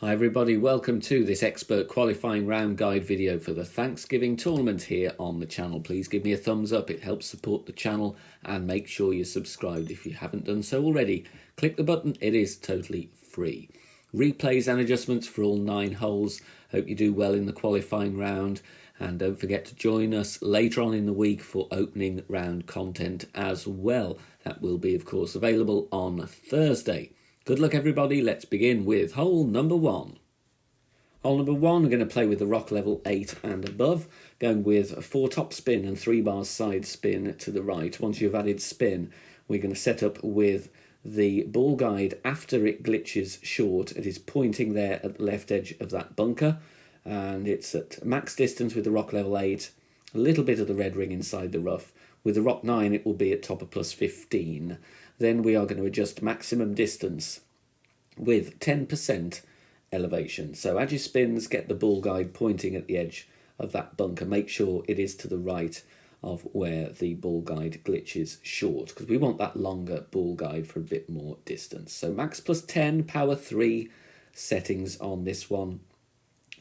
Hi everybody, welcome to this expert qualifying round guide video for the Thanksgiving tournament here on the channel. Please give me a thumbs up, it helps support the channel, and make sure you're subscribed if you haven't done so already. Click the button, it is totally free. Replays and adjustments for all 9 holes. Hope you do well in the qualifying round, and don't forget to join us later on in the week for opening round content as well. That will be of course available on Thursday. Good luck everybody, let's begin with hole number 1. Hole number 1, we're going to play with the rock level 8 and above, going with a 4 top spin and 3 bars side spin to the right. Once you've added spin, we're going to set up with the ball guide after it glitches short. It is pointing there at the left edge of that bunker, and it's at max distance with the rock level 8, a little bit of the red ring inside the rough. With the rock 9, it will be at top of plus 15. Then we are going to adjust maximum distance with 10% elevation. So as you spins, get the ball guide pointing at the edge of that bunker. Make sure it is to the right of where the ball guide glitches short, because we want that longer ball guide for a bit more distance. So max plus 10, power 3 settings on this one.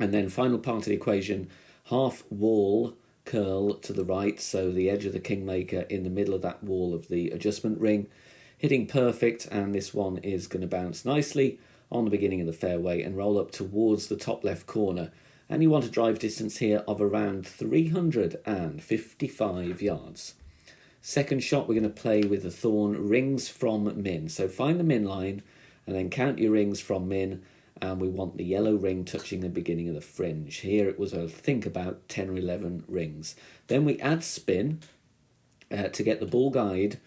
And then final part of the equation, half wall curl to the right, so the edge of the Kingmaker in the middle of that wall of the adjustment ring. Hitting perfect, and this one is going to bounce nicely on the beginning of the fairway and roll up towards the top left corner. And you want a drive distance here of around 355 yards. Second shot, we're going to play with the thorn rings from min. So find the min line and then count your rings from min, and we want the yellow ring touching the beginning of the fringe. Here it was, I think, about 10 or 11 rings. Then we add spin to get the ball guide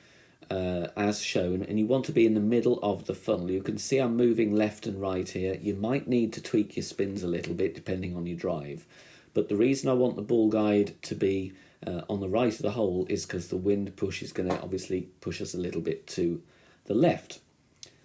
as shown, and you want to be in the middle of the funnel. You can see I'm moving left and right here. You might need to tweak your spins a little bit depending on your drive, but the reason I want the ball guide to be on the right of the hole is because the wind push is going to obviously push us a little bit to the left.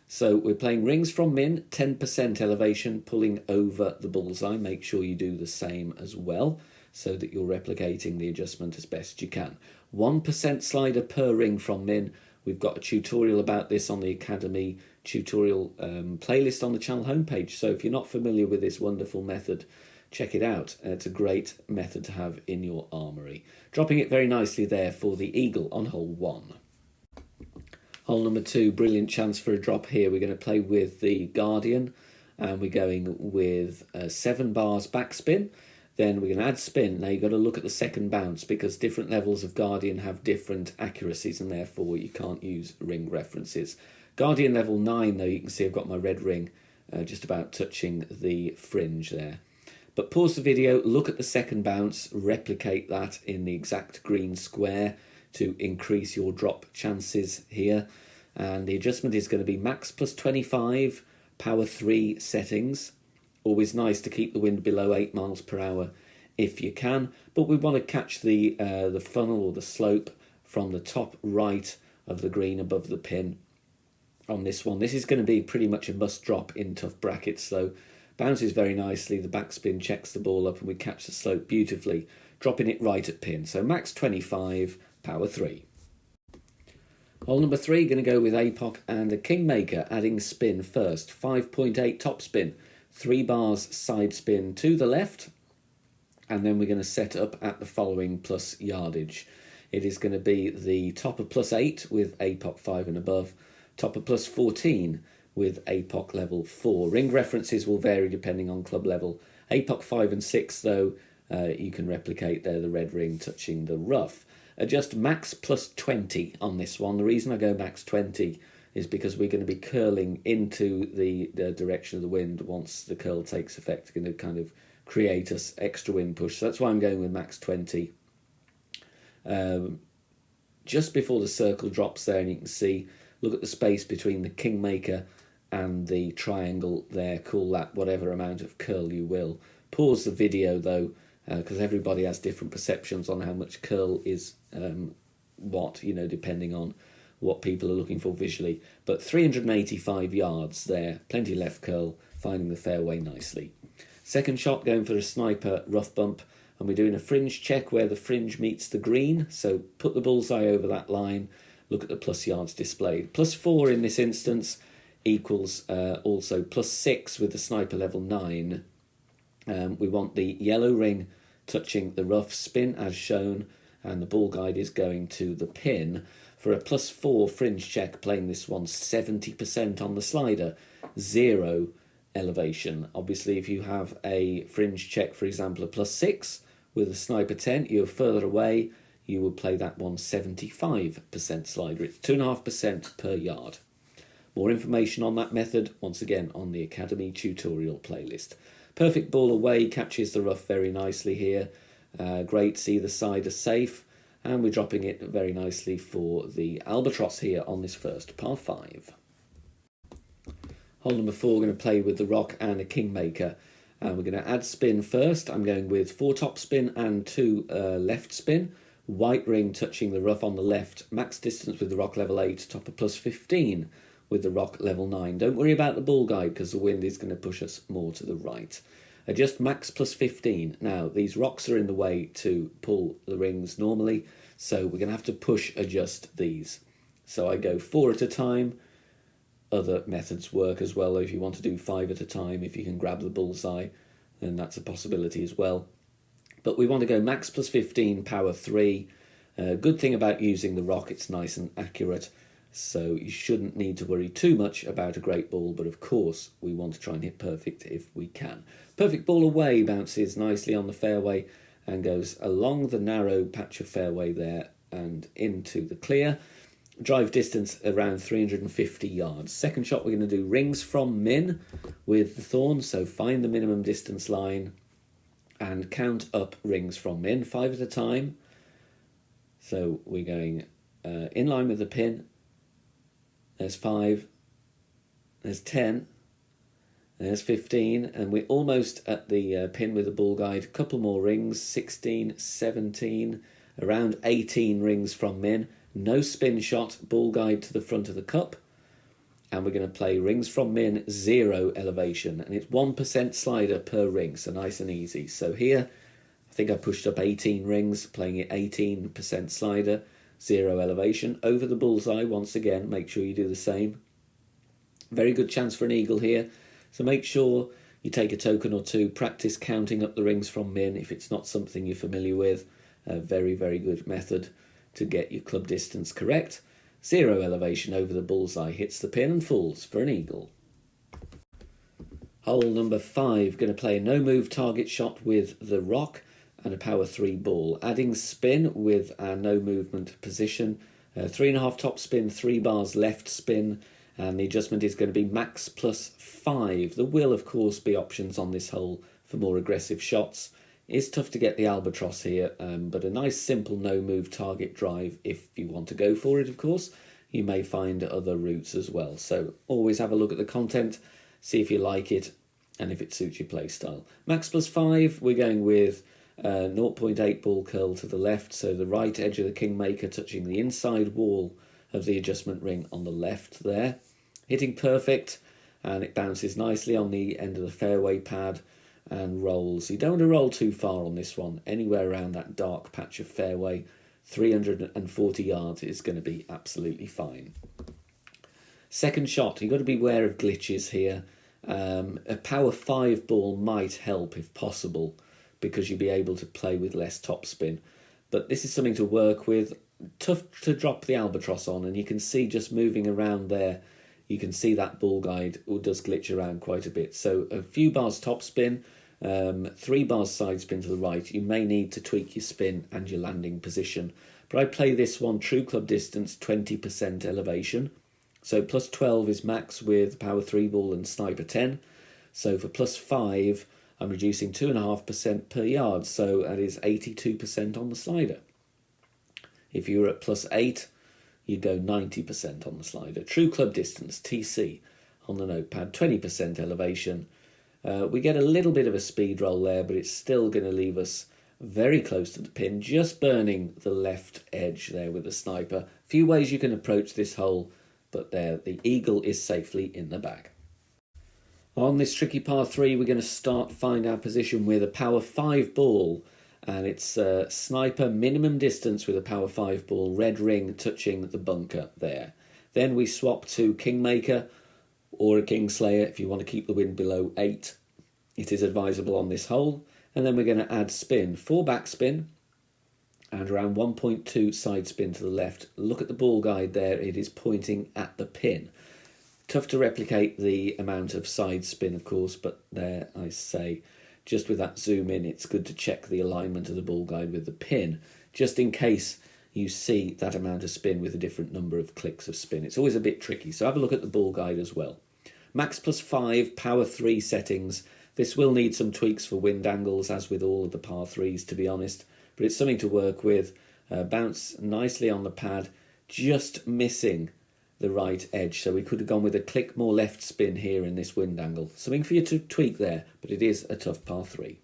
So we're playing rings from min, 10% elevation, pulling over the bullseye. Make sure you do the same as well, so that you're replicating the adjustment as best you can. 1% slider per ring from min. We've got a tutorial about this on the Academy tutorial playlist on the channel homepage. So if you're not familiar with this wonderful method, check it out. It's a great method to have in your armoury. Dropping it very nicely there for the eagle on hole 1. Hole number 2, brilliant chance for a drop here. We're going to play with the Guardian, and we're going with 7 bars backspin. Then we're going to add spin. Now you've got to look at the second bounce, because different levels of Guardian have different accuracies, and therefore you can't use ring references. Guardian level 9, though, you can see I've got my red ring just about touching the fringe there. But pause the video, look at the second bounce, replicate that in the exact green square to increase your drop chances here. And the adjustment is going to be max plus 25, power 3 settings. Always nice to keep the wind below 8 miles per hour if you can, but we want to catch the funnel or the slope from the top right of the green above the pin on this one. This is going to be pretty much a must drop in tough brackets, though. Bounces very nicely, the backspin checks the ball up, and we catch the slope beautifully, dropping it right at pin. So max 25, power 3. Hole number 3, going to go with APOC and a Kingmaker, adding spin first. 5.8 top spin. 3 bars side spin to the left, and then we're going to set up at the following plus yardage. It is going to be the top of plus 8 with APOC 5 and above, top of plus 14 with APOC level 4. Ring references will vary depending on club level. APOC 5 and 6, though, you can replicate there, the red ring touching the rough. Adjust max plus 20 on this one. The reason I go max 20 is because we're going to be curling into the direction of the wind once the curl takes effect. Going to kind of create us extra wind push. So that's why I'm going with max 20. Just before the circle drops there, and you can see, look at the space between the Kingmaker and the triangle there. Call that whatever amount of curl you will. Pause the video though, because everybody has different perceptions on how much curl is what, depending on what people are looking for visually. But 385 yards there, plenty left curl, finding the fairway nicely. Second shot, going for a sniper rough bump, and we're doing a fringe check where the fringe meets the green. So put the bullseye over that line, look at the plus yards displayed. +4 in this instance. equals also +6 with the sniper level 9. We want the yellow ring touching the rough spin as shown, and the ball guide is going to the pin. For a +4 fringe check, playing this one 70% on the slider, 0 elevation. Obviously, if you have a fringe check, for example, a +6 with a sniper 10, you're further away, you would play that one 75% slider. It's 2.5% per yard. More information on that method, once again, on the Academy tutorial playlist. Perfect ball away, catches the rough very nicely here. Great, see the side are safe. And we're dropping it very nicely for the albatross here on this first par 5. Hole number 4, we're going to play with the rock and a kingmaker. We're going to add spin first. I'm going with 4 top spin and 2 left spin. White ring touching the rough on the left. Max distance with the rock level 8, top of +15 with the rock level 9. Don't worry about the ball guide because the wind is going to push us more to the right. Adjust max +15. Now, these rocks are in the way to pull the rings normally, so we're going to have to push adjust these. So I go 4 at a time. Other methods work as well. If you want to do 5 at a time, if you can grab the bullseye, then that's a possibility as well. But we want to go max +15, power 3. Good thing about using the rock, it's nice and accurate. So you shouldn't need to worry too much about a great ball, but of course we want to try and hit perfect if we can. Perfect ball away, bounces nicely on the fairway and goes along the narrow patch of fairway there and into the clear. Drive distance around 350 yards. Second shot, we're going to do rings from min with the thorn, so find the minimum distance line and count up rings from min, 5 at a time. So we're going in line with the pin. There's 5, there's 10, there's 15, and we're almost at the pin with the ball guide. A couple more rings, 16, 17, around 18 rings from min. No spin shot, ball guide to the front of the cup. And we're going to play rings from min, 0 elevation. And it's 1% slider per ring, so nice and easy. So here, I think I pushed up 18 rings, playing it 18% slider. 0 elevation over the bullseye. Once again, make sure you do the same. Very good chance for an eagle here, so make sure you take a token or two. Practice counting up the rings from min if it's not something you're familiar with. A very, very good method to get your club distance correct. 0 elevation over the bullseye, hits the pin and falls for an eagle. Hole number 5, going to play a no move target shot with the rock and a power 3 ball, adding spin with our no movement position, 3.5 top spin, 3 bars left spin, and the adjustment is going to be max +5. There will of course be options on this hole for more aggressive shots. It's tough to get the albatross here, but a nice simple no move target drive if you want to go for it. Of course you may find other routes as well, so always have a look at the content, see if you like it and if it suits your play style. Max +5, we're going with 0.8 ball curl to the left, so the right edge of the kingmaker touching the inside wall of the adjustment ring on the left there. Hitting perfect, and it bounces nicely on the end of the fairway pad and rolls. You don't want to roll too far on this one, anywhere around that dark patch of fairway. 340 yards is going to be absolutely fine. Second shot, you've got to be aware of glitches here. A power 5 ball might help if possible, because you'll be able to play with less topspin. But this is something to work with. Tough to drop the albatross on, and you can see just moving around there, you can see that ball guide does glitch around quite a bit. So a few bars topspin, 3 bars side spin to the right. You may need to tweak your spin and your landing position. But I play this one true club distance, 20% elevation. So +12 is max with power 3 ball and sniper 10. So for +5, I'm reducing 2.5% per yard, so that is 82% on the slider. If you're at +8, you go 90% on the slider. True club distance, TC, on the notepad, 20% elevation. We get a little bit of a speed roll there, but it's still going to leave us very close to the pin, just burning the left edge there with the sniper. Few ways you can approach this hole, but there, the eagle is safely in the bag. On this tricky par 3, we're going to find our position with a power 5 ball, and it's sniper minimum distance with a power 5 ball, red ring touching the bunker there. Then we swap to kingmaker, or a Kingslayer if you want to keep the wind below 8. It is advisable on this hole. And then we're going to add spin, 4 backspin and around 1.2 side spin to the left. Look at the ball guide there, it is pointing at the pin. Tough to replicate the amount of side spin, of course, but there I say, just with that zoom in, it's good to check the alignment of the ball guide with the pin, just in case you see that amount of spin with a different number of clicks of spin. It's always a bit tricky, so have a look at the ball guide as well. Max +5, power 3 settings. This will need some tweaks for wind angles, as with all of the par 3s, to be honest, but it's something to work with. Bounce nicely on the pad, just missing the right edge, so we could have gone with a click more left spin here in this wind angle. Something for you to tweak there, but it is a tough par 3.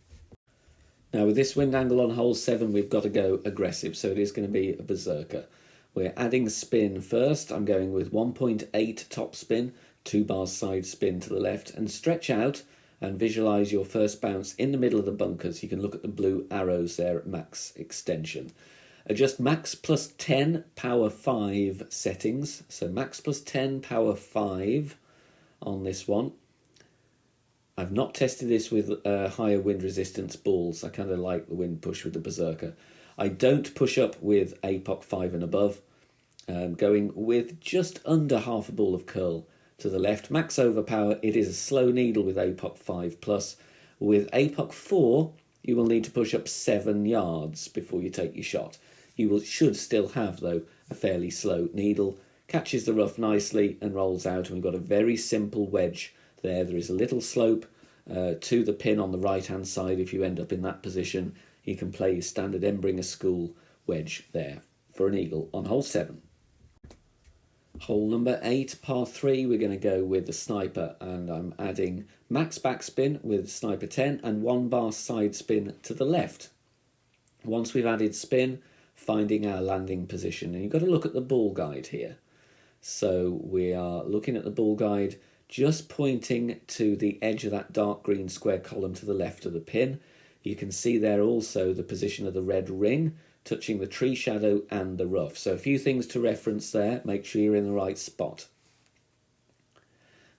Now with this wind angle on hole 7, we've got to go aggressive, so it is going to be a berserker. We're adding spin first. I'm going with 1.8 top spin, 2 bars side spin to the left, and stretch out and visualise your first bounce in the middle of the bunkers. You can look at the blue arrows there at max extension. Adjust max +10 power 5 settings. So max +10 power 5 on this one. I've not tested this with higher wind resistance balls. I kind of like the wind push with the berserker. I don't push up with APOC 5 and above. Going with just under half a ball of curl to the left. Max overpower, it is a slow needle with APOC 5+. With APOC 4, you will need to push up 7 yards before you take your shot. You should still have, though, a fairly slow needle. Catches the rough nicely and rolls out, and we've got a very simple wedge there. There is a little slope to the pin on the right-hand side. If you end up in that position, you can play your standard Embringer School wedge there for an eagle on hole 7. Hole number 8, par 3, we're going to go with the sniper, and I'm adding max backspin with sniper 10 and 1 bar side spin to the left. Once we've added spin, finding our landing position, and you've got to look at the ball guide here. So we are looking at the ball guide, just pointing to the edge of that dark green square column to the left of the pin. You can see there also the position of the red ring, touching the tree shadow and the rough. So a few things to reference there. Make sure you're in the right spot.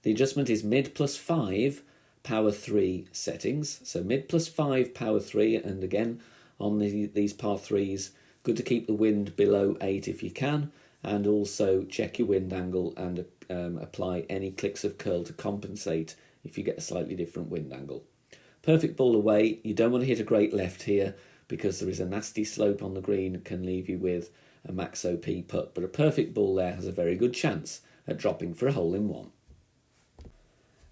The adjustment is mid +5, power 3 settings. So mid +5, power 3, and again on these par 3s, good to keep the wind below 8 if you can, and also check your wind angle and apply any clicks of curl to compensate if you get a slightly different wind angle. Perfect ball away. You don't want to hit a great left here because there is a nasty slope on the green, can leave you with a max OP putt, but a perfect ball there has a very good chance at dropping for a hole-in-one.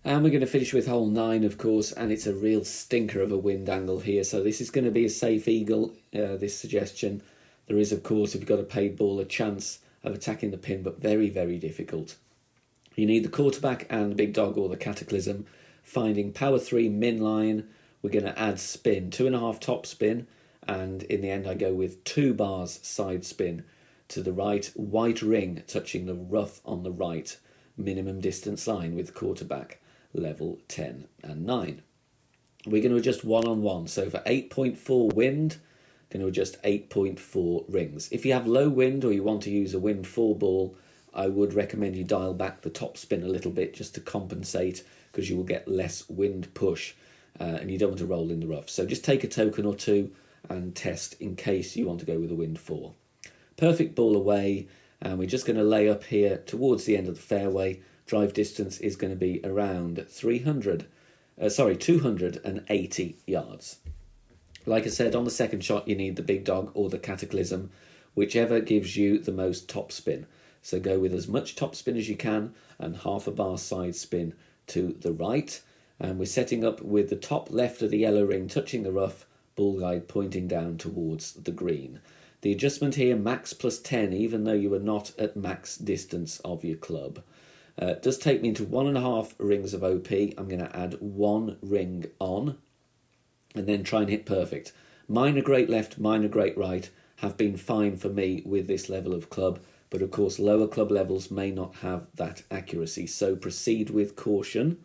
And we're going to finish with hole 9, of course, and it's a real stinker of a wind angle here, so this is going to be a safe eagle, this suggestion. There is, of course, if you've got a paid ball, a chance of attacking the pin, but very, very difficult. You need the quarterback and the big dog or the cataclysm. Finding power 3 min line, we're going to add spin, 2.5 top spin, and in the end I go with 2 bars side spin to the right, white ring touching the rough on the right, minimum distance line with quarterback level 10 and 9. We're going to adjust 1-on-1, so for 8.4 wind, going to adjust 8.4 rings. If you have low wind or you want to use a wind 4 ball, I would recommend you dial back the top spin a little bit just to compensate, because you will get less wind push and you don't want to roll in the rough. So just take a token or two and test in case you want to go with a wind 4. Perfect ball away, and we're just going to lay up here towards the end of the fairway. Drive distance is going to be around 280 yards. Like I said, on the second shot you need the big dog or the cataclysm, whichever gives you the most top spin. So go with as much top spin as you can and half a bar side spin to the right. And we're setting up with the top left of the yellow ring touching the rough, ball guide pointing down towards the green. The adjustment here, max +10, even though you are not at max distance of your club. Does take me into 1.5 rings of OP. I'm going to add 1 ring on and then try and hit perfect. Minor great left, minor great right have been fine for me with this level of club, but of course lower club levels may not have that accuracy, so proceed with caution.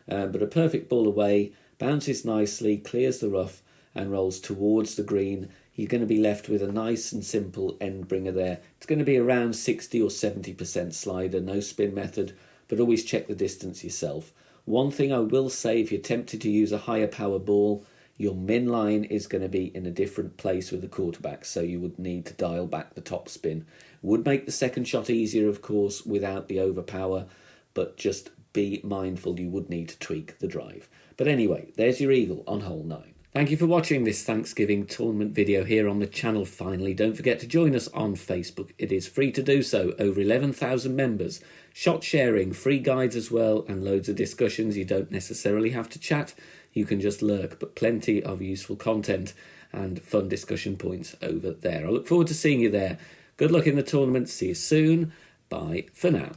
But a perfect ball away, bounces nicely, clears the rough and rolls towards the green. You're going to be left with a nice and simple end bringer there. It's going to be around 60 or 70% slider, no spin method, but always check the distance yourself. One thing I will say, if you're tempted to use a higher power ball, your min line is going to be in a different place with the quarterback, so you would need to dial back the top spin. Would make the second shot easier, of course, without the overpower, but just be mindful you would need to tweak the drive. But anyway, there's your eagle on hole 9. Thank you for watching this Thanksgiving tournament video here on the channel finally. Don't forget to join us on Facebook. It is free to do so. Over 11,000 members. Shot sharing, free guides as well, and loads of discussions. You don't necessarily have to chat. You can just lurk, but plenty of useful content and fun discussion points over there. I look forward to seeing you there. Good luck in the tournament. See you soon. Bye for now.